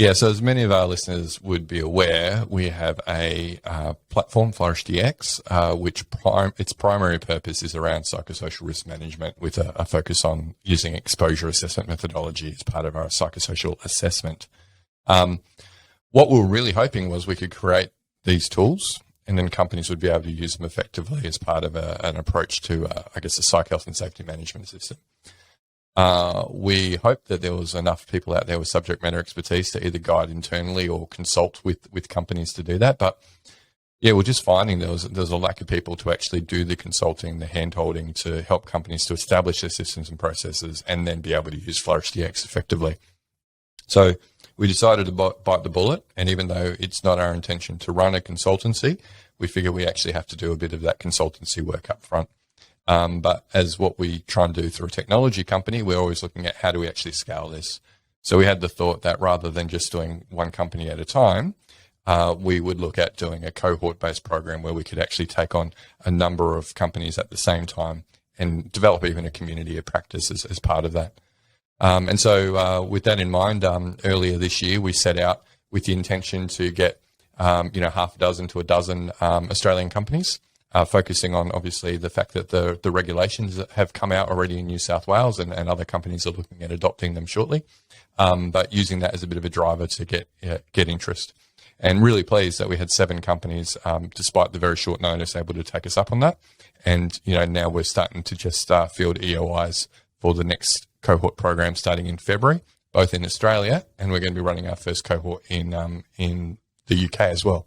Yeah, so as many of our listeners would be aware, we have a platform, FlourishDx, which its primary purpose is around psychosocial risk management with a focus on using exposure assessment methodology as part of our psychosocial assessment. What we were really hoping was we could create these tools and then companies would be able to use them effectively as part of an approach to, a psych health and safety management system. We hoped that there was enough people out there with subject matter expertise to either guide internally or consult with companies to do that. But yeah, we're just finding there's a lack of people to actually do the consulting, the hand-holding to help companies to establish their systems and processes and then be able to use FlourishDx effectively. So we decided to bite the bullet, and even though it's not our intention to run a consultancy, we figure we actually have to do a bit of that consultancy work up front. But as what we try and do through a technology company, we're always looking at how do we actually scale this. So we had the thought that rather than just doing one company at a time, we would look at doing a cohort-based program where we could actually take on a number of companies at the same time and develop even a community of practice as part of that. And so with that in mind, earlier this year, we set out with the intention to get, half a dozen to a dozen Australian companies, focusing on obviously the fact that the regulations have come out already in New South Wales and other companies are looking at adopting them shortly, but using that as a bit of a driver to get interest. And really pleased that we had 7 companies, despite the very short notice, able to take us up on that. And, now we're starting to just field EOIs for the next cohort program starting in February, both in Australia, and we're going to be running our first cohort in the UK as well.